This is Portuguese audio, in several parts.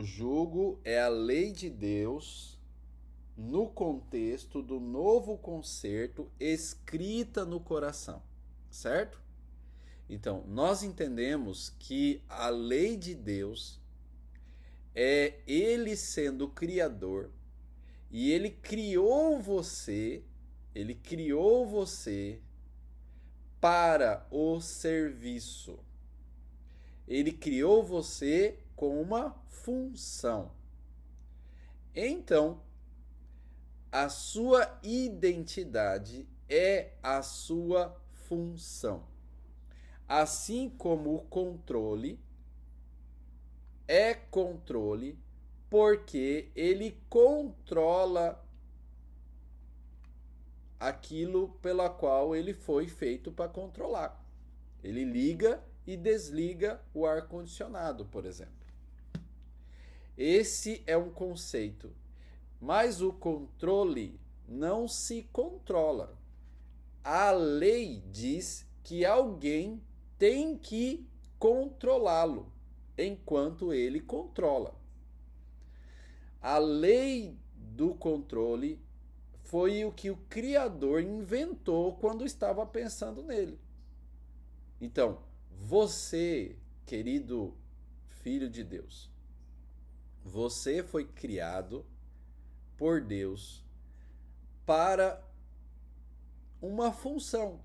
jugo é a lei de Deus no contexto do novo concerto escrita no coração, certo? Então, nós entendemos que a lei de Deus é ele sendo o criador e ele criou você para o serviço. Ele criou você com uma função. Então, a sua identidade é a sua função. Assim como o controle é controle, porque ele controla aquilo pela qual ele foi feito para controlar. Ele liga e desliga o ar-condicionado, por exemplo. Esse é um conceito. Mas o controle não se controla. A lei diz que alguém tem que controlá-lo, enquanto ele controla. A lei do controle foi o que o Criador inventou quando estava pensando nele. Então, você, querido filho de Deus, você foi criado por Deus para uma função,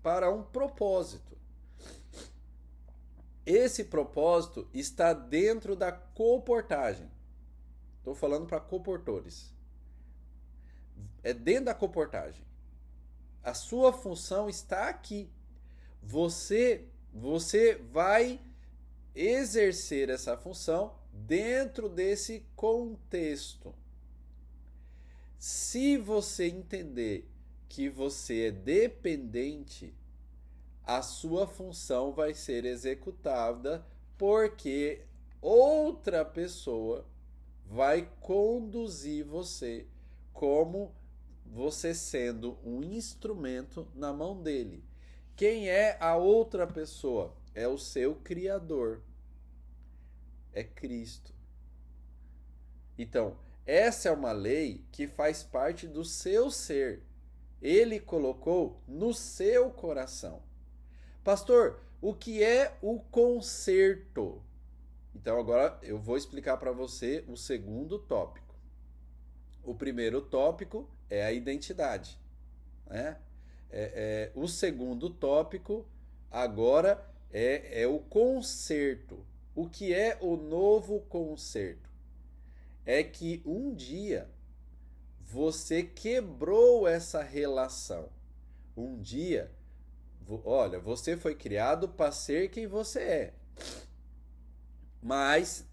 para um propósito. Esse propósito está dentro da comportagem. Estou falando para comportores. É dentro da comportagem. A sua função está aqui. Você vai exercer essa função dentro desse contexto. Se você entender que você é dependente, a sua função vai ser executada porque outra pessoa vai conduzir você como você sendo um instrumento na mão dele. Quem é a outra pessoa? É o seu Criador. É Cristo. Então, essa é uma lei que faz parte do seu ser. Ele colocou no seu coração. Pastor, o que é o concerto? Então agora eu vou explicar para você o segundo tópico. O primeiro tópico é a identidade, né? O segundo tópico agora é o concerto. O que é o novo concerto? É que um dia você quebrou essa relação. Um dia, olha, você foi criado para ser quem você é. Mas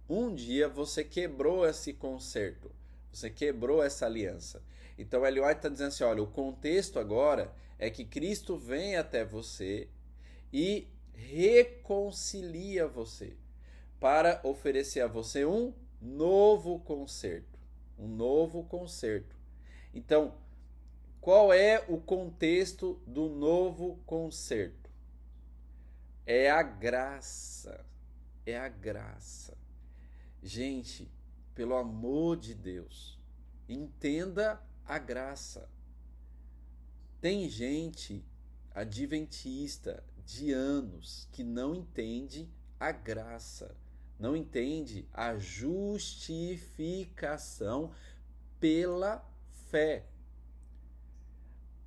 um dia você quebrou esse concerto. Você quebrou essa aliança. Então Ellen White está dizendo assim, olha, o contexto agora é que Cristo vem até você e reconcilia você para oferecer a você um novo concerto. Um novo concerto. Então, qual é o contexto do novo concerto? É a graça. É a graça. Gente, pelo amor de Deus, entenda a graça. Tem gente adventista de anos que não entende a graça, não entende a justificação pela fé.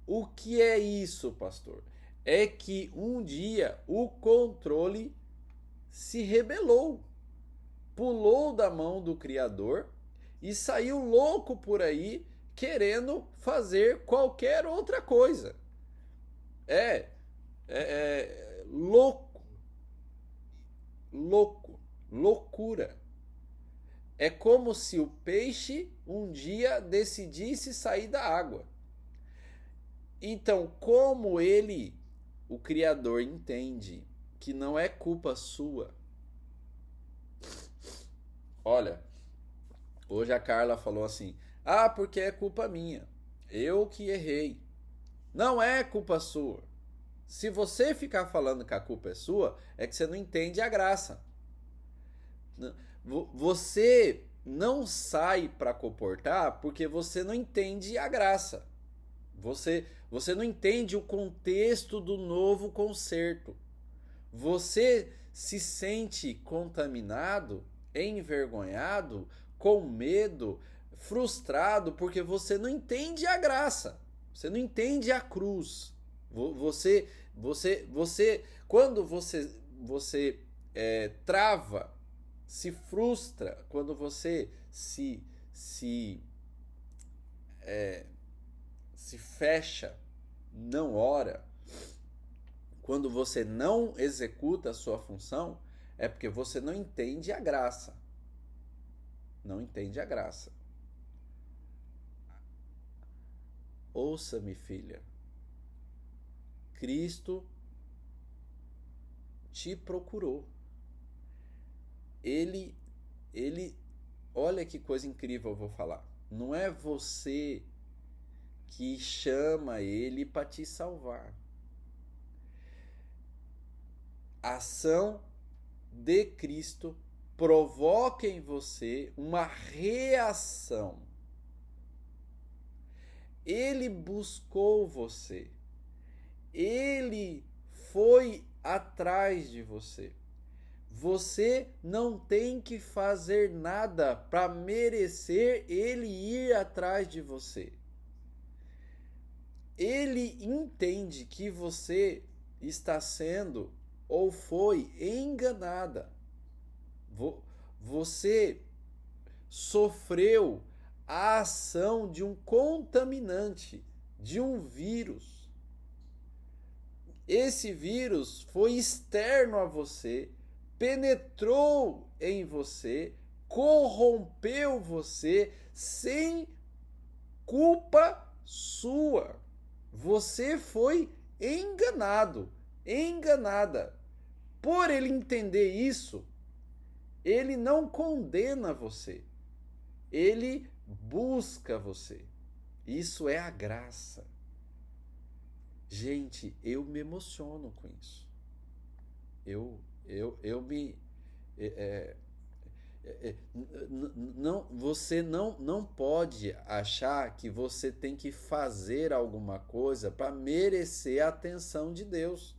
O que é isso, pastor? É que um dia o controle se rebelou, pulou da mão do Criador e saiu louco por aí querendo fazer qualquer outra coisa. Louco, loucura. É como se o peixe um dia decidisse sair da água. Então, como ele, o Criador, entende que não é culpa sua. Olha, hoje a Carla falou assim: ah, porque é culpa minha. Eu que errei. Não é culpa sua. Se você ficar falando que a culpa é sua, é que você não entende a graça. Você não sai para comportar porque você não entende a graça. Você não entende o contexto do novo concerto. Você se sente contaminado, envergonhado, com medo, frustrado, porque você não entende a graça. Você não entende a cruz. Quando você trava, se frustra, quando você se fecha, não ora, quando você não executa a sua função, é porque você não entende a graça. Não entende a graça. Ouça-me, filha. Cristo te procurou. Ele, olha que coisa incrível eu vou falar. Não é você que chama ele para te salvar. A ação de Cristo provoca em você uma reação. Ele buscou você. Ele foi atrás de você. Você não tem que fazer nada para merecer ele ir atrás de você. Ele entende que você está sendo ou foi enganada. Você sofreu a ação de um contaminante, de um vírus. Esse vírus foi externo a você, penetrou em você, corrompeu você sem culpa sua. Você foi enganado, enganada. Por ele entender isso, ele não condena você. Ele busca você. Isso é a graça. Gente, eu me emociono com isso. Eu me... você não pode achar que você tem que fazer alguma coisa para merecer a atenção de Deus.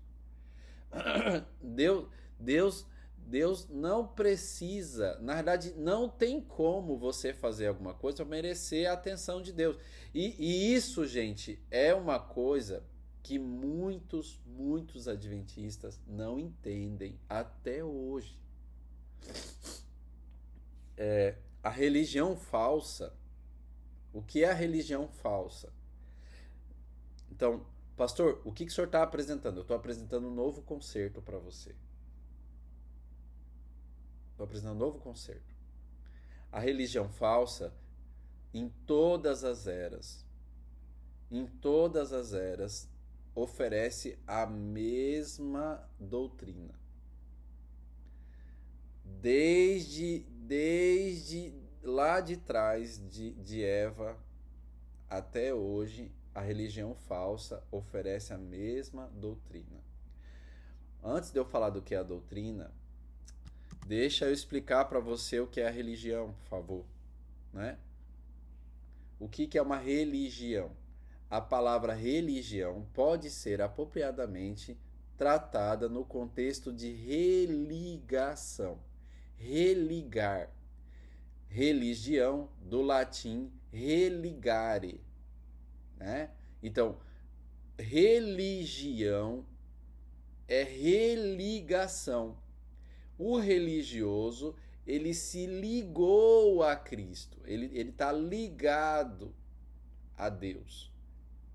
Deus não precisa, na verdade, não tem como você fazer alguma coisa para merecer a atenção de Deus. E isso, gente, é uma coisa que muitos adventistas não entendem até hoje. A religião falsa. O que é a religião falsa? Então, pastor, o que o senhor está apresentando? Eu estou apresentando um novo concerto para você. Estou apresentando um novo concerto. A religião falsa, em todas as eras, oferece a mesma doutrina. Desde lá de trás de Eva até hoje, a religião falsa oferece a mesma doutrina. Antes de eu falar do que é a doutrina, deixa eu explicar para você o que é a religião, por favor, né? O que é uma religião? A palavra religião pode ser apropriadamente tratada no contexto de religação. Religar. Religião, do latim religare, né? Então, religião é religação. O religioso, ele se ligou a Cristo, ele está ligado a Deus.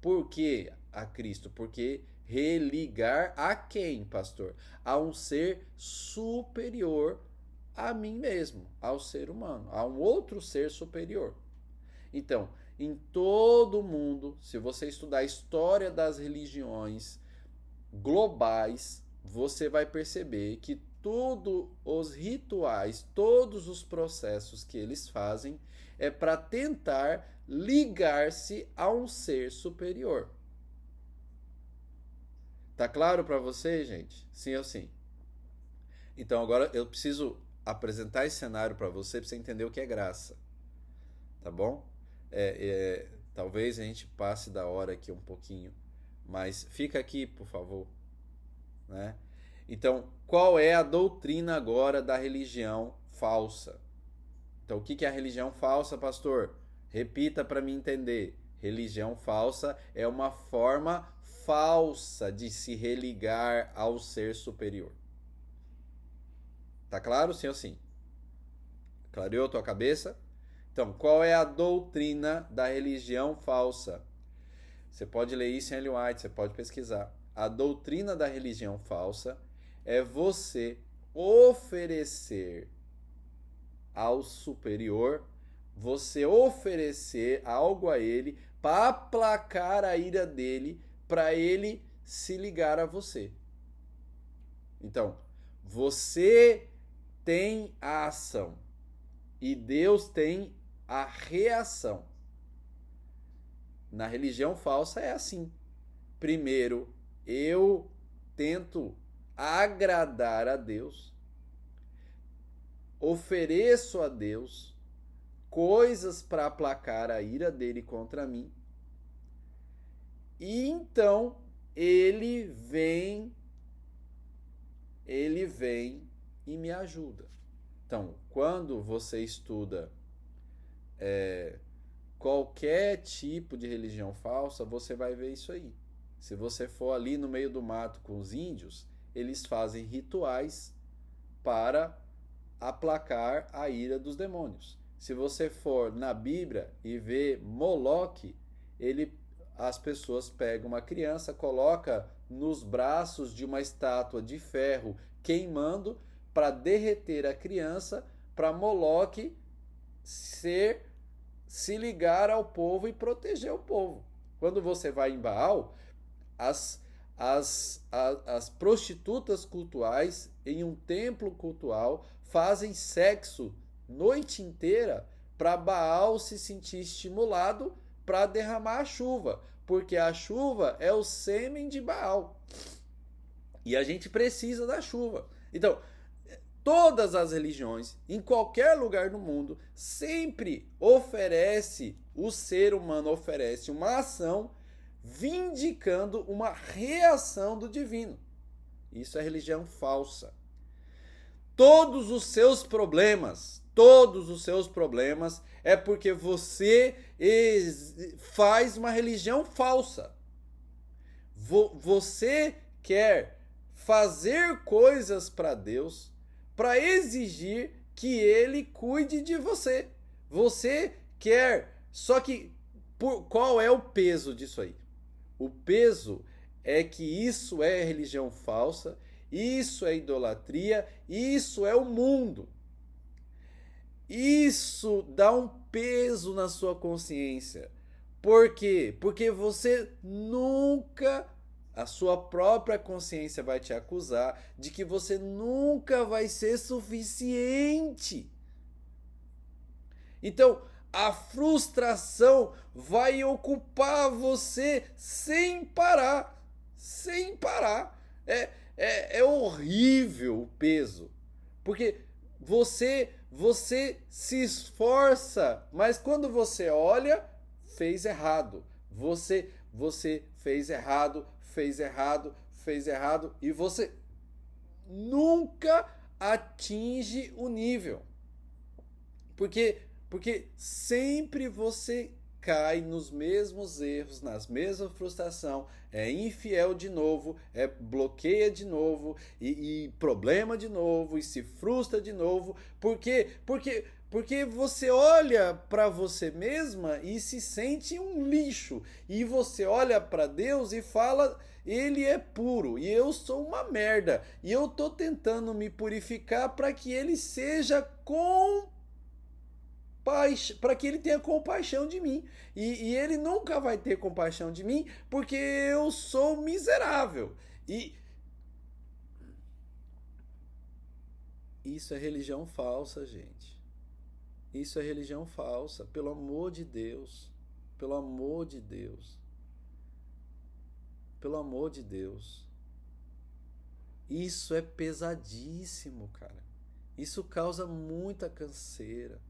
Por que a Cristo? Porque religar a quem, pastor? A um ser superior a mim mesmo, ao ser humano, a um outro ser superior. Então, em todo o mundo, se você estudar a história das religiões globais, você vai perceber que todos os rituais, todos os processos que eles fazem é para tentar ligar-se a um ser superior. Tá claro para você, gente? Sim ou sim? Então agora eu preciso apresentar esse cenário para você entender o que é graça, tá bom? Talvez a gente passe da hora aqui um pouquinho, mas fica aqui, por favor, né? Então, qual é a doutrina agora da religião falsa? Então, o que é a religião falsa, pastor? Repita para mim entender. Religião falsa é uma forma falsa de se religar ao ser superior. Tá claro, sim ou sim? Clareou a tua cabeça? Então, qual é a doutrina da religião falsa? Você pode ler isso em Ellen White, você pode pesquisar. A doutrina da religião falsa é você oferecer ao superior, você oferecer algo a ele para aplacar a ira dele, para ele se ligar a você. Então, você tem a ação e Deus tem a reação. Na religião falsa é assim. Primeiro, eu tento agradar a Deus, ofereço a Deus coisas para aplacar a ira dele contra mim, e então ele vem e me ajuda. Então, quando você estuda qualquer tipo de religião falsa, você vai ver isso aí. Se você for ali no meio do mato com os índios, eles fazem rituais para aplacar a ira dos demônios. Se você for na Bíblia e ver Moloque, as pessoas pegam uma criança, coloca nos braços de uma estátua de ferro queimando para derreter a criança, para Moloque se ligar ao povo e proteger o povo. Quando você vai em Baal, as prostitutas cultuais em um templo cultual fazem sexo noite inteira para Baal se sentir estimulado para derramar a chuva, porque a chuva é o sêmen de Baal e a gente precisa da chuva. Então, todas as religiões, em qualquer lugar do mundo, sempre o ser humano oferece uma ação vindicando uma reação do divino. Isso é religião falsa. Todos os seus problemas é porque você faz uma religião falsa. Você quer fazer coisas para Deus para exigir que ele cuide de você. Você quer, só que qual é o peso disso aí? O peso é que isso é religião falsa, isso é idolatria, isso é o mundo. Isso dá um peso na sua consciência. Por quê? Porque você nunca, a sua própria consciência vai te acusar de que você nunca vai ser suficiente. Então, a frustração vai ocupar você sem parar. Sem parar. É horrível o peso. Porque você se esforça, mas quando você olha, fez errado. Você fez errado e você nunca atinge o nível. Porque sempre você cai nos mesmos erros, nas mesmas frustrações, é infiel de novo, bloqueia de novo, e problema de novo, e se frustra de novo. Por quê? Porque você olha para você mesma e se sente um lixo. E você olha para Deus e fala, ele é puro e eu sou uma merda. E eu tô tentando me purificar para que ele seja para que ele tenha compaixão de mim. E ele nunca vai ter compaixão de mim porque eu sou miserável. E isso é religião falsa, gente. Isso é religião falsa, pelo amor de Deus. Pelo amor de Deus. Pelo amor de Deus. Isso é pesadíssimo, cara. Isso causa muita canseira.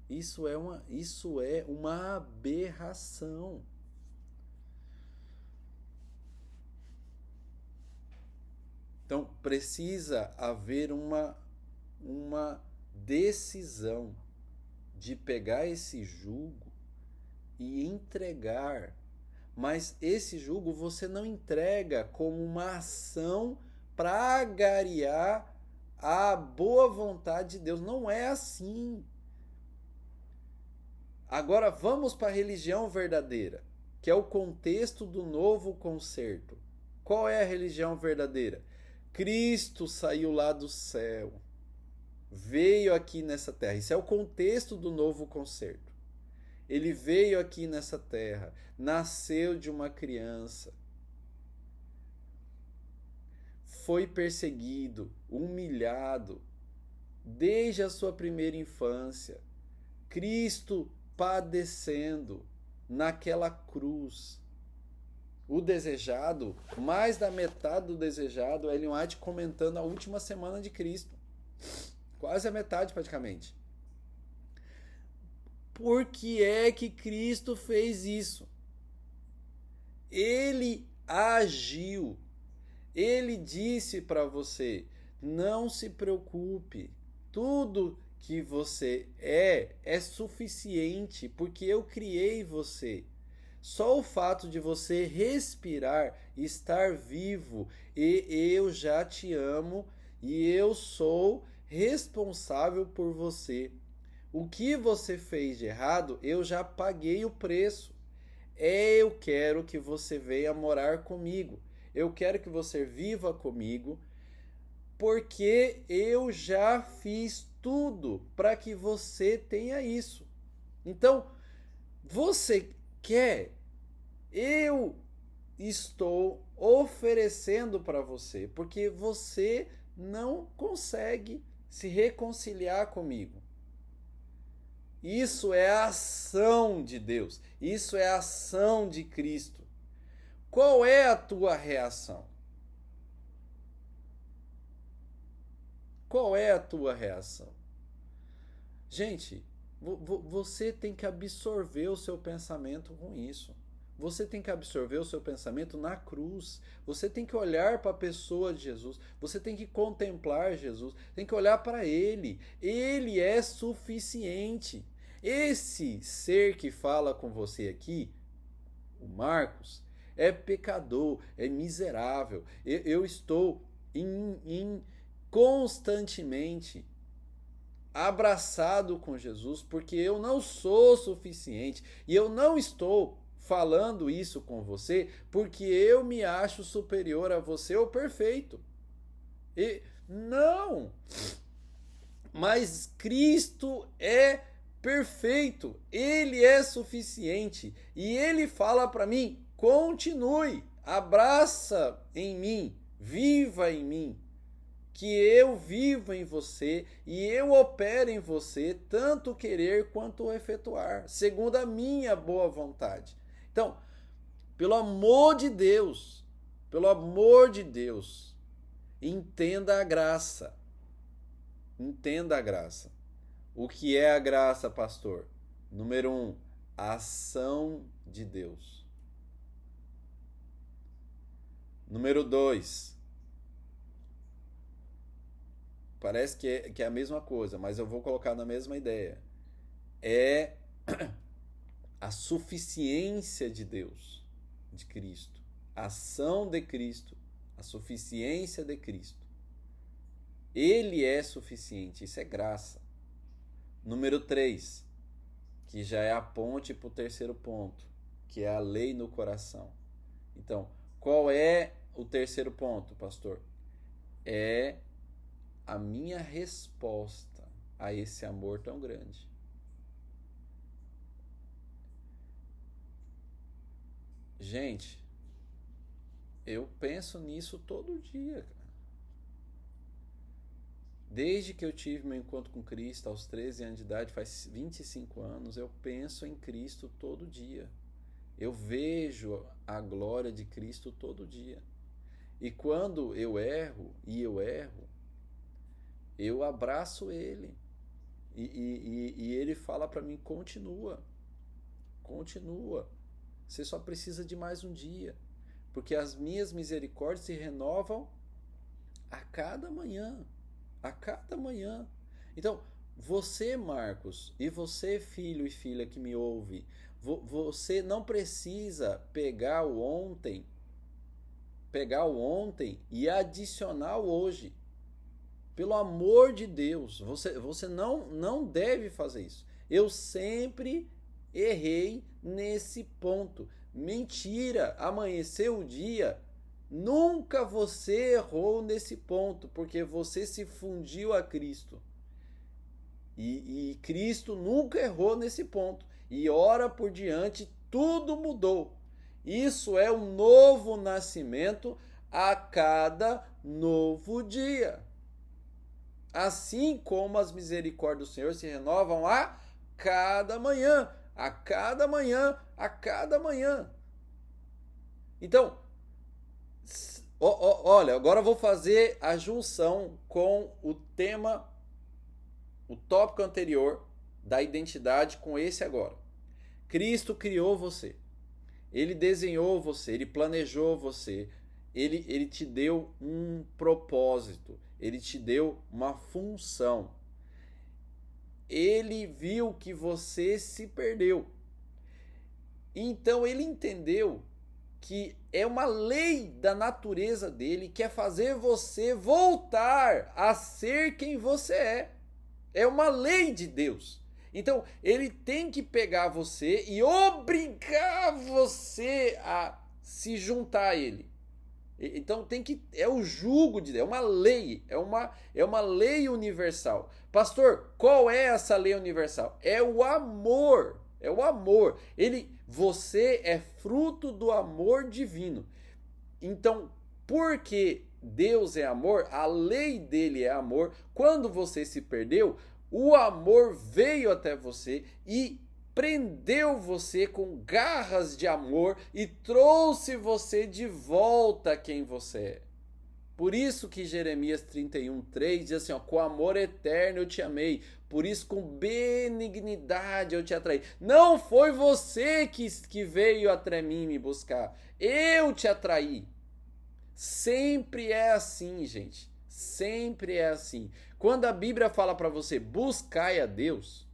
Isso é uma aberração. Então precisa haver uma decisão de pegar esse jugo e entregar. Mas esse jugo você não entrega como uma ação para agariar a boa vontade de Deus. Não é assim. Agora vamos para a religião verdadeira, que é o contexto do novo concerto. Qual é a religião verdadeira? Cristo saiu lá do céu, veio aqui nessa terra. Isso é o contexto do novo concerto. Ele veio aqui nessa terra, nasceu de uma criança, foi perseguido, humilhado, desde a sua primeira infância. Cristo padecendo naquela cruz. O desejado, mais da metade do desejado, Ellen White comentando a última semana de Cristo. Quase a metade, praticamente. Por que é que Cristo fez isso? Ele agiu. Ele disse para você: não se preocupe, tudo que você é suficiente, porque eu criei você. Só o fato de você respirar, estar vivo, e eu já te amo e eu sou responsável por você. O que você fez de errado, eu já paguei o preço. Eu quero que você venha morar comigo. Eu quero que você viva comigo, porque eu já fiz tudo para que você tenha isso. Então, você quer? Eu estou oferecendo para você, porque você não consegue se reconciliar comigo. Isso é a ação de Deus. Isso é a ação de Cristo. Qual é a tua reação? Qual é a tua reação? Gente, você tem que absorver o seu pensamento com isso. Você tem que absorver o seu pensamento na cruz. Você tem que olhar para a pessoa de Jesus. Você tem que contemplar Jesus. Tem que olhar para Ele. Ele é suficiente. Esse ser que fala com você aqui, o Marcos, é pecador, é miserável. Eu estou constantemente abraçado com Jesus porque eu não sou suficiente e eu não estou falando isso com você porque eu me acho superior a você ou perfeito. E não! Mas Cristo é perfeito, ele é suficiente e ele fala para mim: continue, abraça em mim, viva em mim, que eu vivo em você e eu opero em você, tanto querer quanto efetuar, segundo a minha boa vontade. Então, pelo amor de Deus, entenda a graça. Entenda a graça. O que é a graça, pastor? Número 1, a ação de Deus. Número 2, parece que é a mesma coisa, mas eu vou colocar na mesma ideia. É a suficiência de Deus, de Cristo. A ação de Cristo, a suficiência de Cristo. Ele é suficiente, isso é graça. Número 3, que já é a ponte para o terceiro ponto, que é a lei no coração. Então, qual é o terceiro ponto, pastor? É a minha resposta a esse amor tão grande. Gente, eu penso nisso todo dia, cara. Desde que eu tive meu encontro com Cristo aos 13 anos de idade, faz 25 anos, eu penso em Cristo todo dia. Eu vejo a glória de Cristo todo dia. E quando eu erro, eu abraço ele. E ele fala para mim: continua, continua. Você só precisa de mais um dia, porque as minhas misericórdias se renovam a cada manhã, a cada manhã. Então, você, Marcos, e você, filho e filha que me ouve, você não precisa pegar o ontem e adicionar o hoje. Pelo amor de Deus, você não deve fazer isso. Eu sempre errei nesse ponto. Mentira, amanheceu o dia. Nunca você errou nesse ponto, porque você se fundiu a Cristo. E Cristo nunca errou nesse ponto. E hora por diante, tudo mudou. Isso é um novo nascimento a cada novo dia. Assim como as misericórdias do Senhor se renovam a cada manhã, a cada manhã, a cada manhã. Então, olha, agora eu vou fazer a junção com o tema, o tópico anterior da identidade com esse agora. Cristo criou você. Ele desenhou você, ele planejou você, ele te deu um propósito, ele te deu uma função. Ele viu que você se perdeu. Então ele entendeu que é uma lei da natureza dele que é fazer você voltar a ser quem você é. É uma lei de Deus. Então, ele tem que pegar você e obrigar você a se juntar a ele. Então é o jugo de Deus, é uma lei, é uma lei universal. Pastor, qual é essa lei universal? É o amor. É o amor. Você é fruto do amor divino. Então, porque Deus é amor, a lei dele é amor. Quando você se perdeu, o amor veio até você e prendeu você com garras de amor e trouxe você de volta a quem você é. Por isso que Jeremias 31:3 diz assim, ó, com amor eterno eu te amei, por isso com benignidade eu te atraí. Não foi você que veio até mim me buscar, eu te atraí. Sempre é assim, gente. Sempre é assim. Quando a Bíblia fala para você buscai a Deus,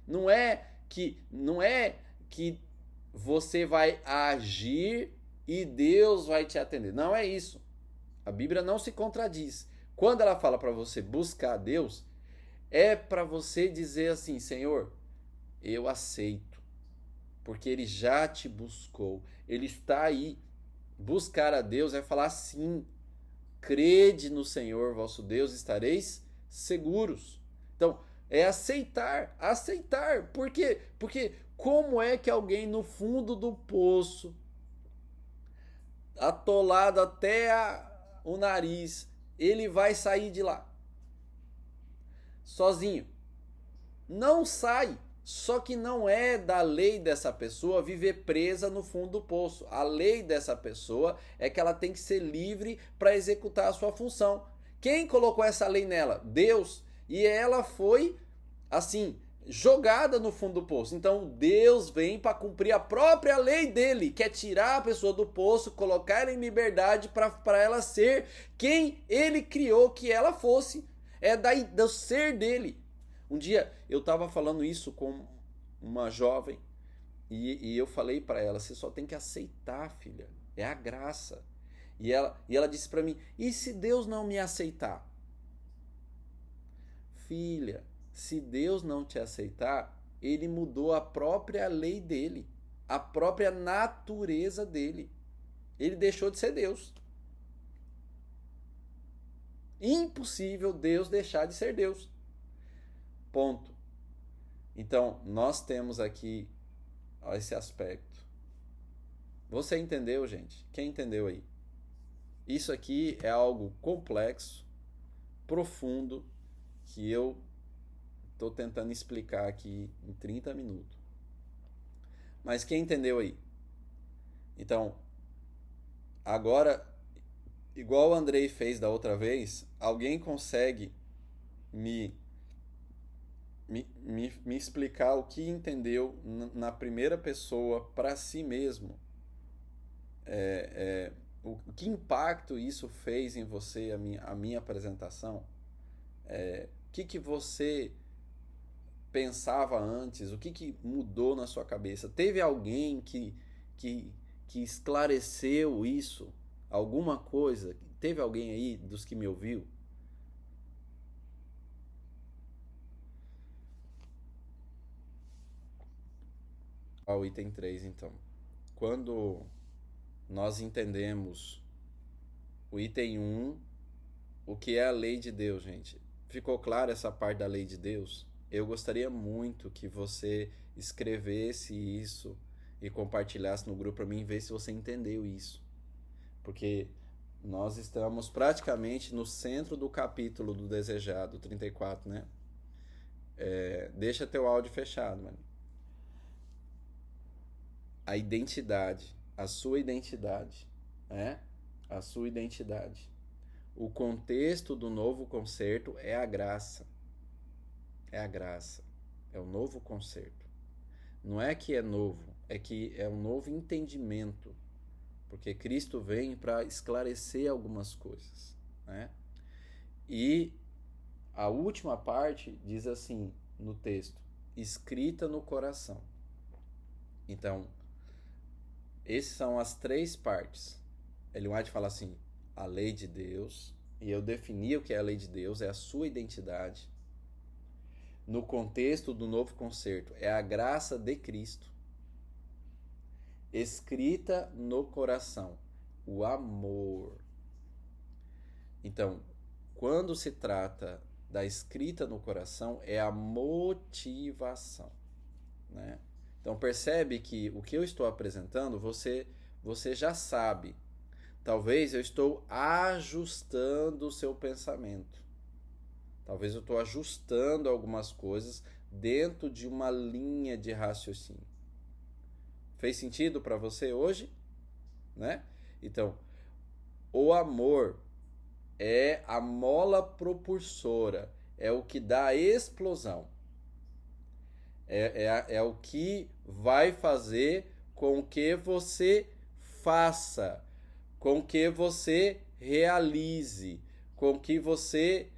não é que você vai agir e Deus vai te atender. Não é isso. A Bíblia não se contradiz. Quando ela fala para você buscar a Deus, é para você dizer assim, Senhor, eu aceito, porque Ele já te buscou, Ele está aí. Buscar a Deus é falar sim, crede no Senhor vosso Deus, estareis seguros. Então, é aceitar. Por quê? Porque como é que alguém no fundo do poço, atolado até o nariz, ele vai sair de lá? Sozinho. Não sai. Só que não é da lei dessa pessoa viver presa no fundo do poço. A lei dessa pessoa é que ela tem que ser livre para executar a sua função. Quem colocou essa lei nela? Deus. E ela foi, assim, jogada no fundo do poço. Então Deus vem para cumprir a própria lei dele, que é tirar a pessoa do poço, colocar ela em liberdade para ela ser quem ele criou que ela fosse. É do ser dele. Um dia eu estava falando isso com uma jovem e eu falei para ela, você só tem que aceitar, filha, é a graça. E ela disse para mim, e se Deus não me aceitar? Filha, se Deus não te aceitar, ele mudou a própria lei dele, a própria natureza dele. Ele deixou de ser Deus. Impossível Deus deixar de ser Deus. Ponto. Então, nós temos aqui esse aspecto. Você entendeu, gente? Quem entendeu aí? Isso aqui é algo complexo, profundo, que eu estou tentando explicar aqui em 30 minutos. Mas quem entendeu aí? Então, agora, igual o Andrei fez da outra vez, alguém consegue me, me explicar o que entendeu na primeira pessoa para si mesmo. O que impacto isso fez em você, a minha apresentação? O que você pensava antes? O que mudou na sua cabeça? Teve alguém que, que esclareceu isso? Alguma coisa? Teve alguém aí dos que me ouviu? Ao item 3 então. Quando nós entendemos o item um, o que é a lei de Deus, gente. Ficou claro essa parte da lei de Deus? Eu gostaria muito que você escrevesse isso e compartilhasse no grupo para mim ver se você entendeu isso. Porque nós estamos praticamente no centro do capítulo do Desejado, 34, né? Deixa teu áudio fechado, mano. A identidade, a sua identidade, né? A sua identidade. O contexto do novo concerto é a graça. É a graça. É o novo concerto. Não é que é novo, é que é um novo entendimento. Porque Cristo vem para esclarecer algumas coisas, né? E a última parte diz assim no texto: escrita no coração. Então, essas são as três partes. Ellen White fala assim: a lei de Deus, e eu defini o que é a lei de Deus, é a sua identidade. No contexto do novo concerto, é a graça de Cristo. Escrita no coração, o amor. Então, quando se trata da escrita no coração, é a motivação, né? Então percebe que o que eu estou apresentando, você já sabe. Talvez eu estou ajustando o seu pensamento. Talvez eu estou ajustando algumas coisas dentro de uma linha de raciocínio. Fez sentido para você hoje? Né? Então, o amor é a mola propulsora, é o que dá a explosão. É o que vai fazer com que você faça, com que você realize, com que você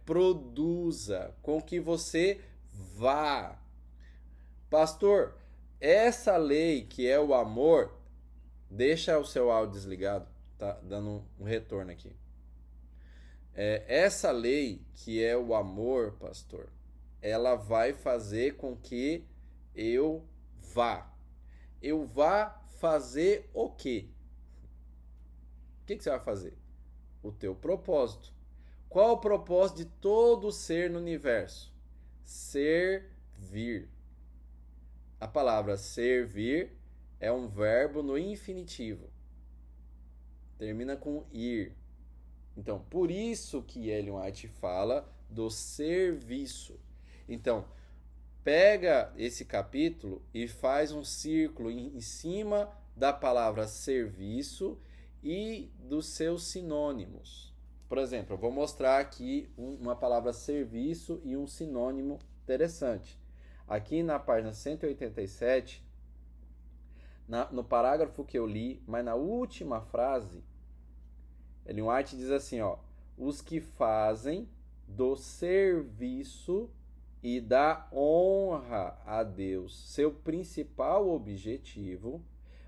produza, com que você vá. Pastor, essa lei que é o amor, deixa o seu áudio desligado, tá dando um retorno aqui. Essa lei que é o amor, pastor, ela vai fazer com que eu vá. Eu vá fazer o quê? O que você vai fazer? O teu propósito. Qual o propósito de todo ser no universo? Servir. A palavra servir é um verbo no infinitivo. Termina com ir. Então, por isso que Ellen White fala do serviço. Então, pega esse capítulo e faz um círculo em cima da palavra serviço e dos seus sinônimos. Por exemplo, eu vou mostrar aqui uma palavra serviço e um sinônimo interessante. Aqui na página 187, no parágrafo que eu li, mas na última frase, Ellen White diz assim, ó: os que fazem do serviço e da honra a Deus seu principal objetivo,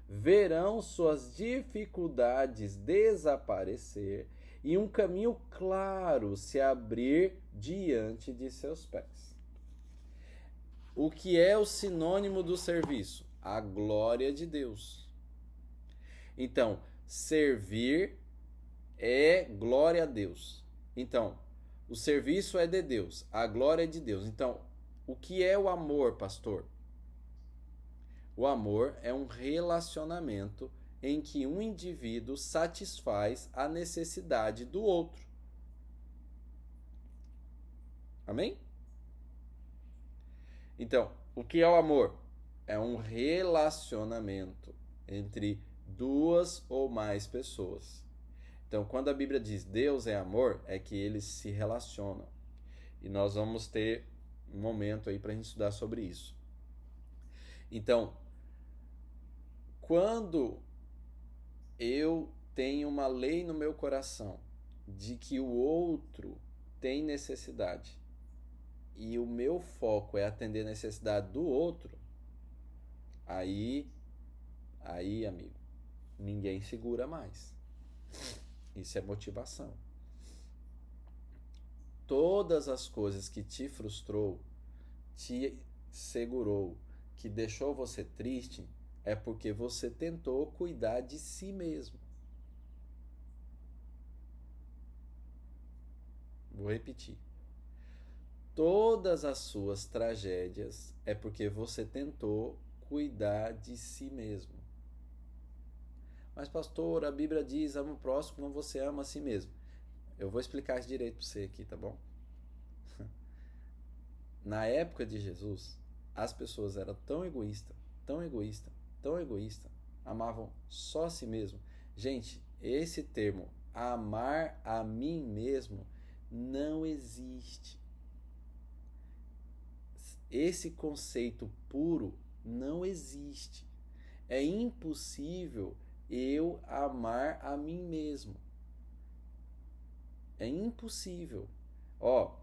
verão suas dificuldades desaparecer e um caminho claro se abrir diante de seus pés. O que é o sinônimo do serviço? A glória de Deus. Então, servir é glória a Deus. Então, o serviço é de Deus, a glória é de Deus. Então, o que é o amor, pastor? O amor é um relacionamento em que um indivíduo satisfaz a necessidade do outro. Amém? Então, o que é o amor? É um relacionamento entre duas ou mais pessoas. Então, quando a Bíblia diz Deus é amor, é que eles se relacionam. E nós vamos ter um momento aí para a gente estudar sobre isso. Então, quando eu tenho uma lei no meu coração de que o outro tem necessidade e o meu foco é atender a necessidade do outro, aí, amigo, ninguém segura mais. Isso é motivação. Todas as coisas que te frustrou, te segurou, que deixou você triste, é porque você tentou cuidar de si mesmo. Vou repetir. Todas as suas tragédias é porque você tentou cuidar de si mesmo. Mas, pastor, a Bíblia diz: ama o próximo como você ama a si mesmo. Eu vou explicar isso direito para você aqui, tá bom? Na época de Jesus, as pessoas eram tão egoístas, tão egoístas, tão egoístas, amavam só a si mesmo. Gente, esse termo, amar a mim mesmo, não existe. Esse conceito puro não existe. É impossível eu amar a mim mesmo. É impossível. Ó,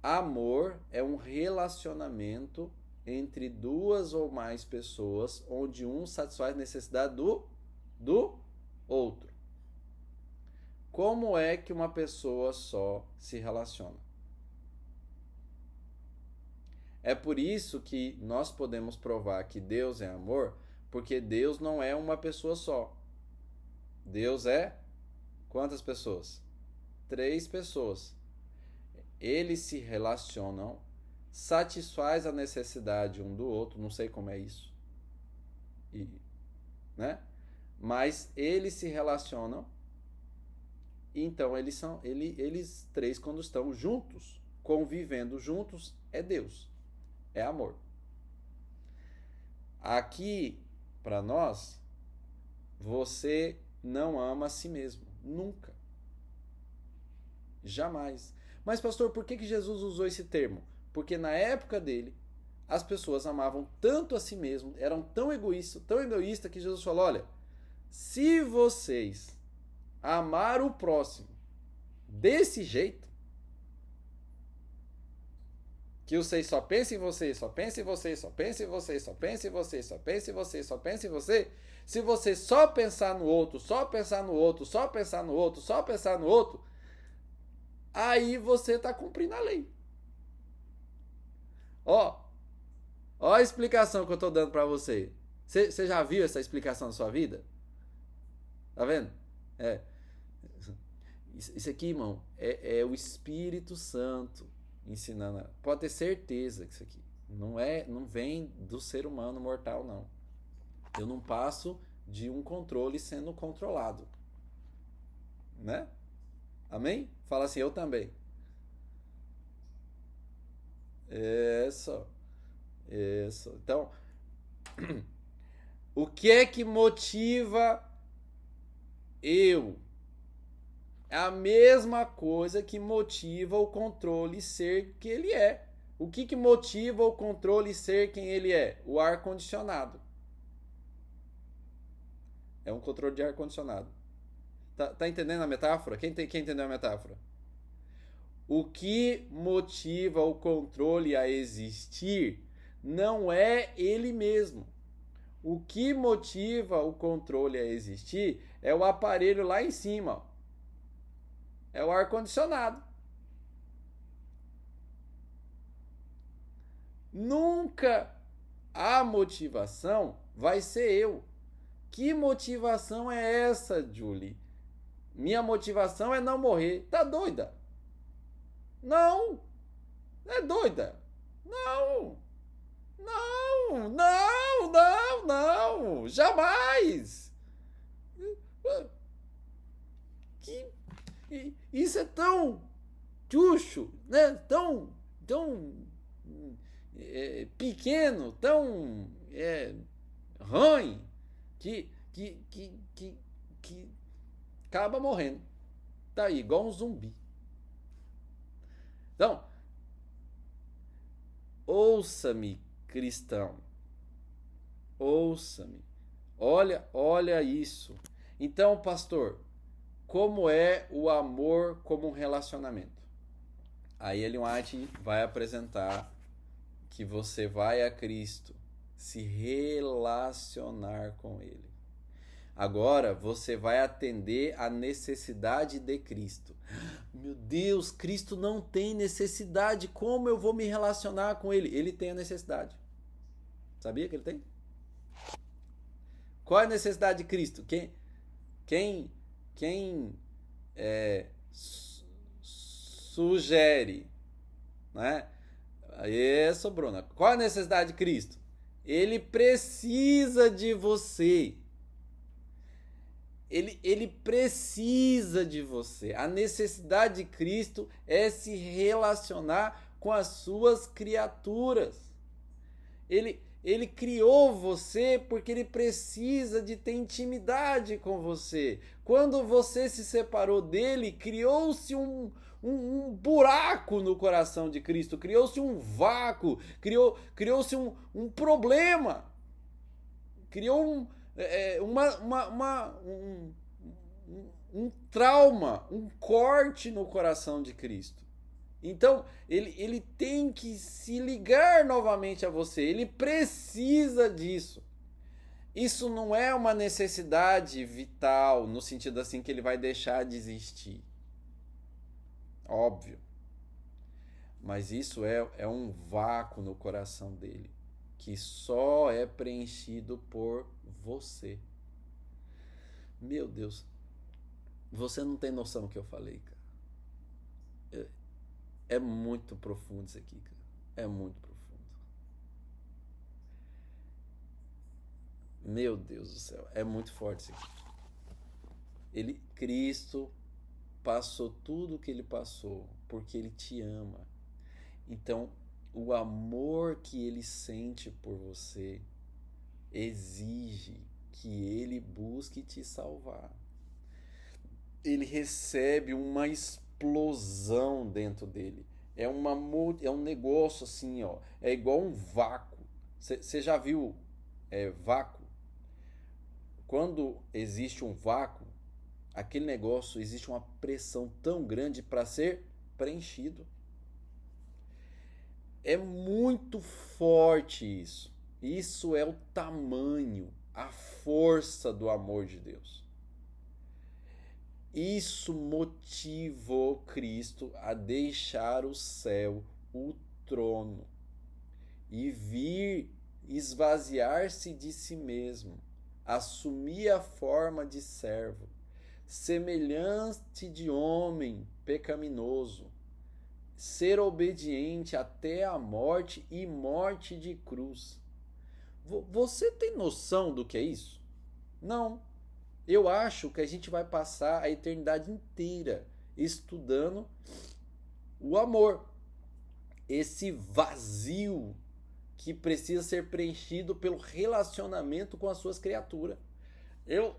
amor é um relacionamento entre duas ou mais pessoas onde um satisfaz a necessidade do outro. Como é que uma pessoa só se relaciona? É por isso que nós podemos provar que Deus é amor, porque Deus não é uma pessoa só. Deus é quantas pessoas? 3 pessoas. Eles se relacionam, satisfaz a necessidade um do outro, não sei como é isso. Né? Mas eles se relacionam, então eles 3 quando estão juntos, convivendo juntos, é Deus. É amor. Aqui, para nós, você não ama a si mesmo. Nunca. Jamais. Mas, pastor, por que Jesus usou esse termo? Porque na época dele, as pessoas amavam tanto a si mesmo, eram tão egoístas, que Jesus falou: olha, se vocês amar o próximo desse jeito, que vocês só pensam em você, só pensam em você, só pensam em você, só pensam em você, só pensam em você, só pensam em você, se você só pensar no outro, só pensar no outro, só pensar no outro, só pensar no outro, aí você está cumprindo a lei. Ó a explicação que eu estou dando para você. Você já viu essa explicação na sua vida? Tá vendo? É. Isso aqui, irmão, é o Espírito Santo ensinando. Pode ter certeza que isso aqui não vem do ser humano mortal, não. Eu não passo de um controle sendo controlado. Né? Amém? Fala assim, eu também. Isso. Isso. Então, o que é que motiva eu? É a mesma coisa que motiva o controle ser que ele é. O que motiva o controle ser quem ele é? O ar-condicionado. É um controle de ar-condicionado. Tá entendendo a metáfora? Quem entendeu a metáfora? O que motiva o controle a existir não é ele mesmo. O que motiva o controle a existir é o aparelho lá em cima. É o ar-condicionado. Nunca a motivação vai ser eu. Que motivação é essa, Julie? Minha motivação é não morrer. Tá doida? Não! É doida? Não! Não! Não! Não! Não! Jamais! Isso é tão chucho, né? Tão pequeno, tão ruim, que acaba morrendo. Tá aí, igual um zumbi. Então, Ouça-me, cristão. Ouça-me. Olha isso. Então, pastor, como é o amor como um relacionamento? Aí Ellen White vai apresentar que você vai a Cristo se relacionar com Ele. Agora você vai atender a necessidade de Cristo. Meu Deus, Cristo não tem necessidade. Como eu vou me relacionar com Ele? Ele tem a necessidade. Sabia que Ele tem? Qual é a necessidade de Cristo? Quem sugere, né? Isso, Bruna. Qual é a necessidade de Cristo? Ele precisa de você. Ele precisa de você. A necessidade de Cristo é se relacionar com as suas criaturas. Ele criou você porque ele precisa de ter intimidade com você. Quando você se separou dele, criou-se um buraco no coração de Cristo, criou-se um vácuo, criou-se um problema, criou um trauma, um corte no coração de Cristo. Então, ele tem que se ligar novamente a você, ele precisa disso. Isso não é uma necessidade vital, no sentido assim que ele vai deixar de existir. Óbvio. Mas isso é um vácuo no coração dele, que só é preenchido por você. Meu Deus, você não tem noção do que eu falei, cara. É muito profundo isso aqui, cara. É muito profundo. Meu Deus do céu, é muito forte isso aqui. Cristo passou tudo o que ele passou porque ele te ama. Então, o amor que ele sente por você exige que ele busque te salvar. Ele recebe uma explosão dentro dele. É um negócio assim, ó. É igual um vácuo. Você já viu vácuo? Quando existe um vácuo, aquele negócio, existe uma pressão tão grande para ser preenchido. É muito forte isso. Isso é o tamanho, a força do amor de Deus. Isso motivou Cristo a deixar o céu, o trono, e vir esvaziar-se de si mesmo, assumir a forma de servo, semelhante de homem pecaminoso, ser obediente até a morte e morte de cruz. Você tem noção do que é isso? Não. Eu acho que a gente vai passar a eternidade inteira estudando o amor. Esse vazio que precisa ser preenchido pelo relacionamento com as suas criaturas. Eu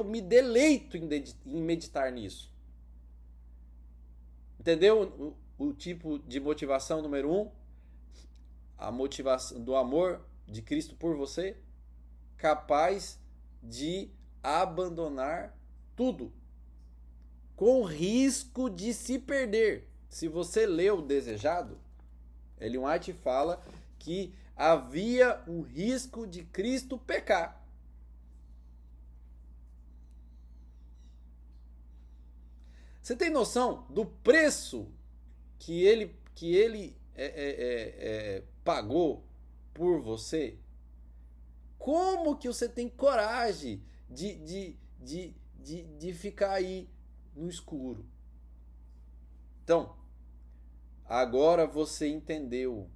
me deleito em meditar nisso. Entendeu o tipo de motivação número 1? A motivação do amor de Cristo por você, capaz de abandonar tudo, com risco de se perder. Se você leu o Desejado, Ellen White fala que havia um risco de Cristo pecar. Você tem noção do preço que ele pagou por você? Como que você tem coragem de ficar aí no escuro? Então, agora você entendeu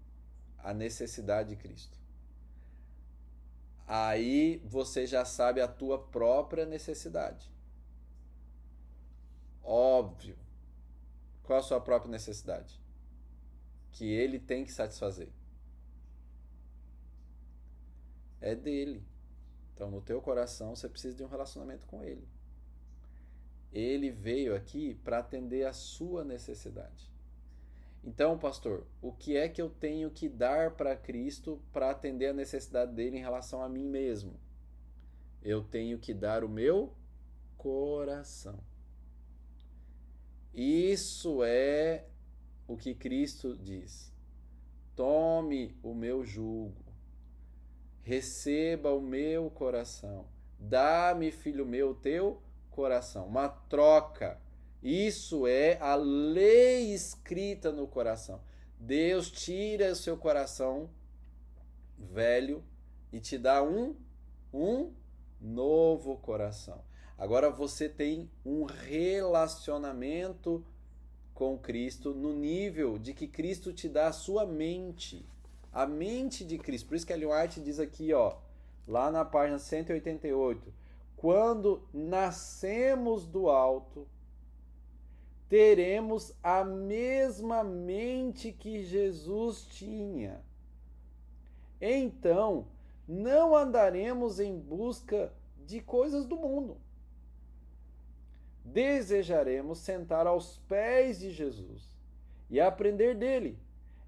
a necessidade de Cristo. Aí você já sabe a tua própria necessidade. Óbvio. Qual a sua própria necessidade? Que ele tem que satisfazer. É dele. Então, no teu coração, você precisa de um relacionamento com ele. Ele veio aqui para atender a sua necessidade. Então, pastor, o que é que eu tenho que dar para Cristo para atender a necessidade dele em relação a mim mesmo? Eu tenho que dar o meu coração. Isso é o que Cristo diz. Tome o meu jugo, receba o meu coração, dá-me, filho meu, o teu coração. Uma troca. Isso é a lei escrita no coração. Deus tira o seu coração velho e te dá um novo coração. Agora você tem um relacionamento com Cristo no nível de que Cristo te dá a sua mente. A mente de Cristo. Por isso que Ellen White diz aqui, ó, lá na página 188, quando nascemos do alto, teremos a mesma mente que Jesus tinha. Então, não andaremos em busca de coisas do mundo. Desejaremos sentar aos pés de Jesus e aprender dele.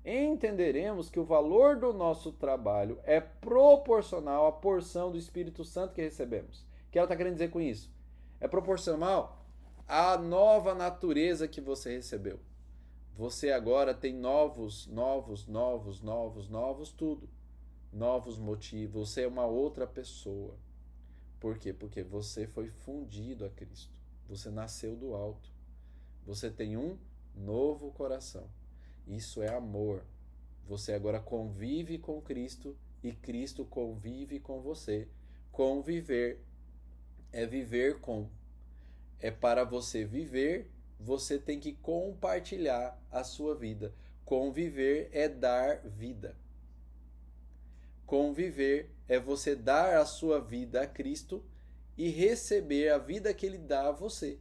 Entenderemos que o valor do nosso trabalho é proporcional à porção do Espírito Santo que recebemos. O que ela está querendo dizer com isso? É proporcional à nova natureza que você recebeu. Você agora tem novos tudo. Novos motivos. Você é uma outra pessoa. Por quê? Porque você foi fundido a Cristo. Você nasceu do alto. Você tem um novo coração. Isso é amor. Você agora convive com Cristo e Cristo convive com você. Conviver é viver com. É para você viver, você tem que compartilhar a sua vida. Conviver é dar vida. Conviver é você dar a sua vida a Cristo e receber a vida que ele dá a você.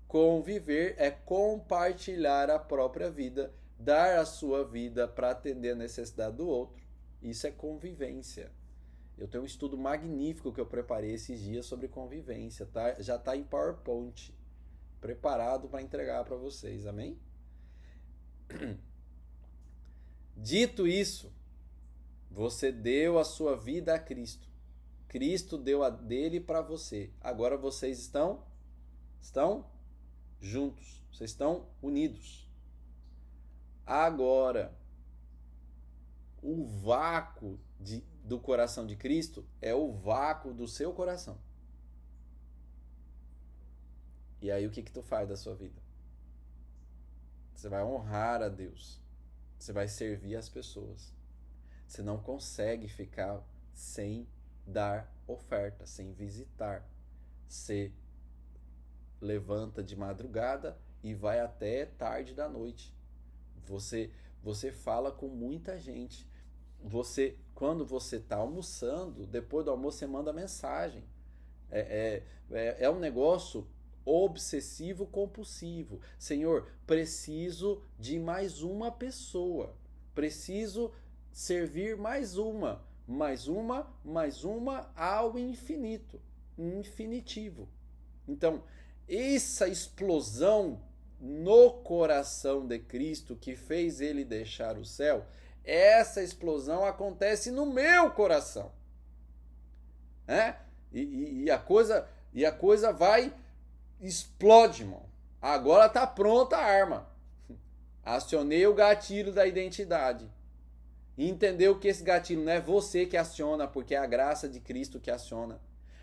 Conviver é compartilhar a própria vida, dar a sua vida para atender a necessidade do outro. Isso é convivência. Eu tenho um estudo magnífico que eu preparei esses dias sobre convivência, tá? Já está em PowerPoint, preparado para entregar para vocês, amém? Dito isso, você deu a sua vida a Cristo. Cristo deu a dele para você. Agora vocês estão juntos. Vocês estão unidos. Agora, o vácuo do coração de Cristo é o vácuo do seu coração. E aí o que tu faz da sua vida? Você vai honrar a Deus. Você vai servir as pessoas. Você não consegue ficar sem dar oferta, sem visitar. Você levanta de madrugada e vai até tarde da noite. Você fala com muita gente. Quando você está almoçando, depois do almoço você manda mensagem. É um negócio obsessivo compulsivo. Senhor, preciso de mais uma pessoa. Preciso servir mais uma ao infinito, infinitivo. Então, essa explosão no coração de Cristo que fez ele deixar o céu, essa explosão acontece no meu coração. E a coisa vai, explode, irmão. Agora está pronta a arma. Acionei o gatilho da identidade. E entendeu que esse gatilho não é você que aciona, porque é a graça de Cristo que aciona.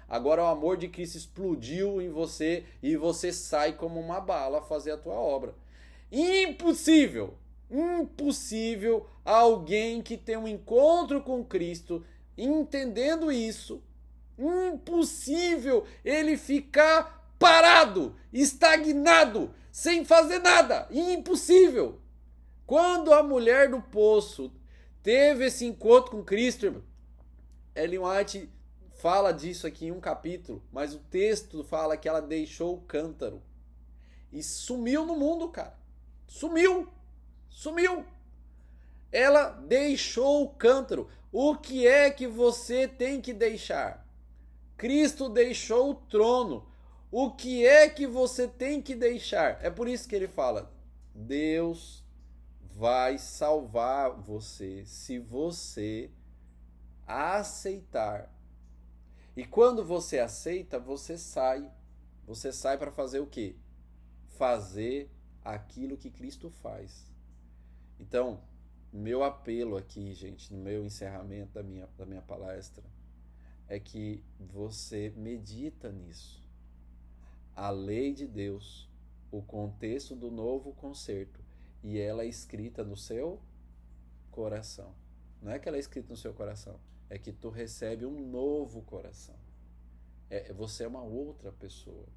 Agora o amor de Cristo explodiu em você e você sai como uma bala a fazer a tua obra. Impossível alguém que tem um encontro com Cristo, entendendo isso, impossível ele ficar parado, estagnado, sem fazer nada. Impossível. Quando a mulher do poço teve esse encontro com Cristo, Ellen White fala disso aqui em um capítulo, mas o texto fala que ela deixou o cântaro e sumiu no mundo, cara. Sumiu. Ela deixou o cântaro. O que é que você tem que deixar? Cristo deixou o trono. O que é que você tem que deixar? É por isso que ele fala: Deus vai salvar você se você aceitar. E quando você aceita, você sai. Você sai para fazer o quê? Fazer aquilo que Cristo faz. Então, meu apelo aqui, gente, no meu encerramento da minha palestra, é que você medita nisso. A lei de Deus, o contexto do novo concerto, e ela é escrita no seu coração. Não é que ela é escrita no seu coração, é que tu recebe um novo coração. Você é uma outra pessoa.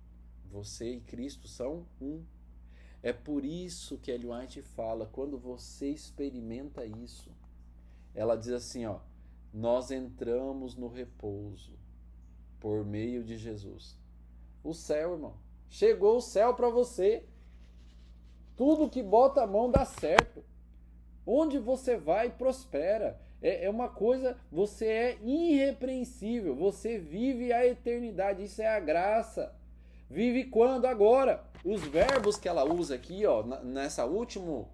Você e Cristo são um. É por isso que Ellen White fala, quando você experimenta isso, ela diz assim, ó, nós entramos no repouso por meio de Jesus. O céu, irmão. Chegou o céu para você. Tudo que bota a mão dá certo. Onde você vai, prospera. É uma coisa, você é irrepreensível. Você vive a eternidade. Isso é a graça. Vive quando? Agora. Os verbos que ela usa aqui, ó, nessa último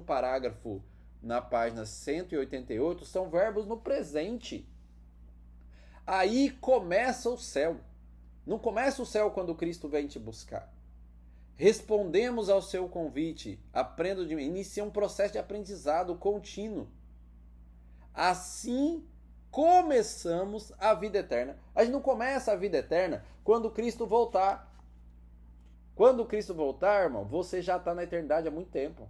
parágrafo, na página 188, são verbos no presente. Aí começa o céu. Não começa o céu quando Cristo vem te buscar. Respondemos ao seu convite. Aprenda de mim. Inicia um processo de aprendizado contínuo. Assim começamos a vida eterna. A gente não começa a vida eterna quando Cristo voltar. Quando Cristo voltar, irmão, você já está na eternidade há muito tempo.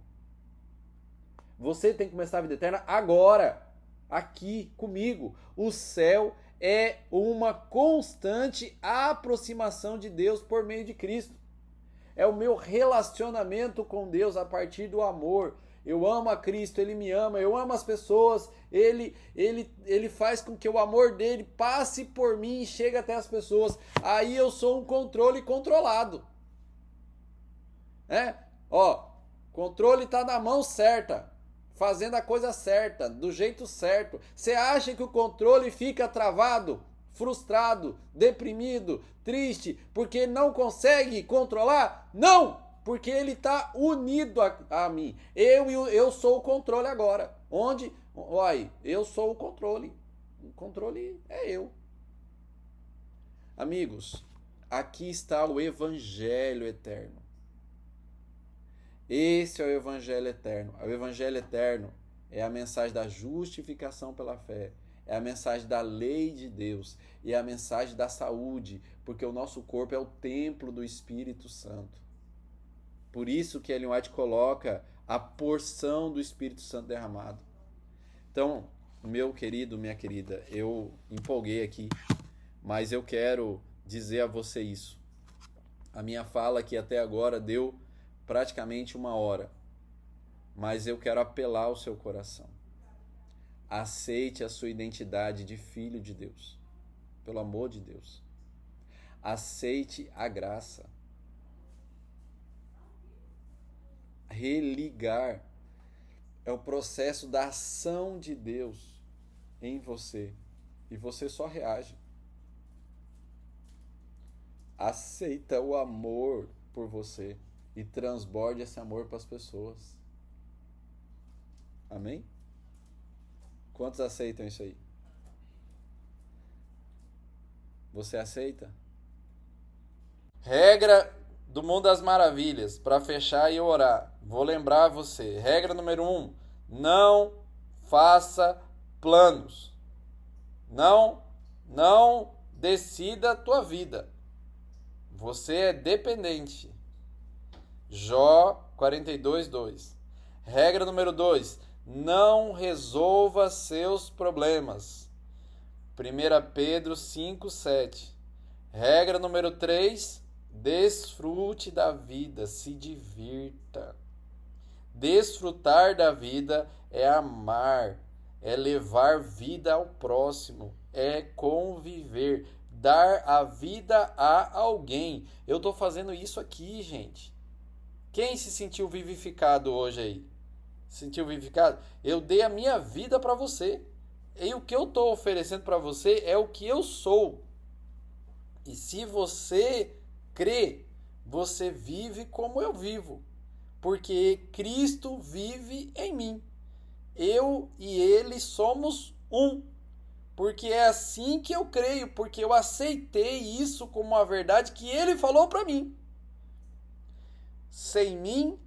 Você tem que começar a vida eterna agora. Aqui, comigo. O céu é uma constante aproximação de Deus por meio de Cristo. É o meu relacionamento com Deus a partir do amor. Eu amo a Cristo, Ele me ama, eu amo as pessoas, Ele faz com que o amor dele passe por mim e chegue até as pessoas. Aí eu sou um controle controlado. Controle está na mão certa, fazendo a coisa certa, do jeito certo. Você acha que o controle fica travado, frustrado, deprimido, triste, porque não consegue controlar? Não! Porque ele está unido a mim. Eu sou o controle agora. Onde? Olha, eu sou o controle. O controle é eu. Amigos, aqui está o Evangelho eterno. Esse é o Evangelho eterno. O Evangelho eterno é a mensagem da justificação pela fé. É a mensagem da lei de Deus. E é a mensagem da saúde. Porque o nosso corpo é o templo do Espírito Santo. Por isso que Ellen White coloca a porção do Espírito Santo derramado. Então, meu querido, minha querida, eu empolguei aqui. Mas eu quero dizer a você isso. A minha fala aqui até agora deu praticamente 1 hora, mas eu quero apelar ao seu coração. Aceite a sua identidade de filho de Deus, pelo amor de Deus. Aceite a graça. Religar é o processo da ação de Deus em você, e você só reage. Aceita o amor por você e transborde esse amor para as pessoas. Amém? Quantos aceitam isso aí? Você aceita? Regra do Mundo das Maravilhas, para fechar e orar. Vou lembrar você. Regra número 1. Não faça planos. Não decida a tua vida. Você é dependente. Jó 42:2. Regra número 2. Não resolva seus problemas. 1 Pedro 5:7. Regra número 3. Desfrute da vida, se divirta. Desfrutar da vida é amar, é levar vida ao próximo, é conviver, dar a vida a alguém. Eu estou fazendo isso aqui, gente. Quem se sentiu vivificado hoje aí? Se sentiu vivificado? Eu dei a minha vida para você. E o que eu estou oferecendo para você é o que eu sou. E se você crê, você vive como eu vivo. porque Cristo vive em mim. Eu e ele somos um. Porque é assim que eu creio, porque eu aceitei isso como uma verdade que ele falou para mim. Sem mim,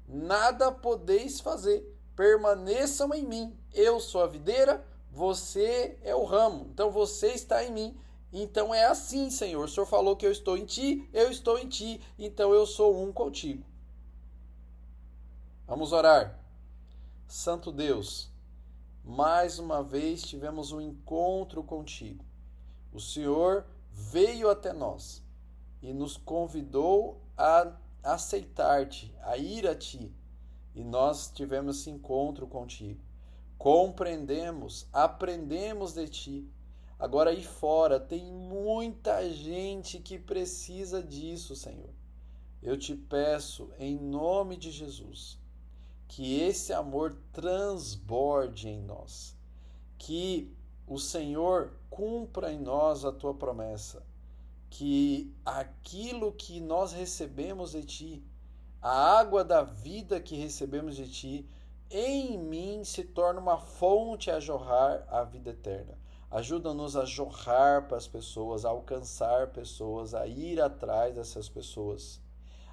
nada podeis fazer. Permaneçam em mim. Eu sou a videira, você é o ramo. Então você está em mim. Então é assim, Senhor. O Senhor falou que eu estou em ti, eu estou em ti. Então eu sou um contigo. Vamos orar. Santo Deus, mais uma vez tivemos um encontro contigo. O Senhor veio até nós e nos convidou a aceitar-te, a ir a ti. E nós tivemos esse encontro contigo. Compreendemos, aprendemos de ti. Agora aí fora tem muita gente que precisa disso, Senhor. Eu te peço, em nome de Jesus, que esse amor transborde em nós. Que o Senhor cumpra em nós a tua promessa. Que aquilo que nós recebemos de ti, a água da vida que recebemos de ti, em mim se torna uma fonte a jorrar a vida eterna. Ajuda-nos a jorrar para as pessoas, a alcançar pessoas, a ir atrás dessas pessoas.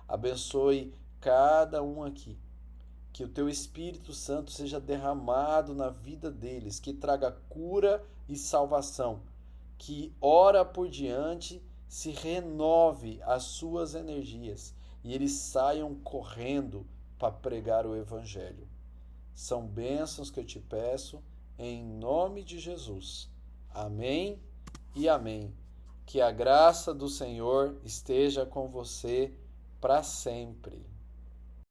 Abençoe cada um aqui. Que o teu Espírito Santo seja derramado na vida deles, que traga cura e salvação. Que hora por diante se renove as suas energias e eles saiam correndo para pregar o Evangelho. São bênçãos que eu te peço em nome de Jesus. Amém e amém. Que a graça do Senhor esteja com você para sempre.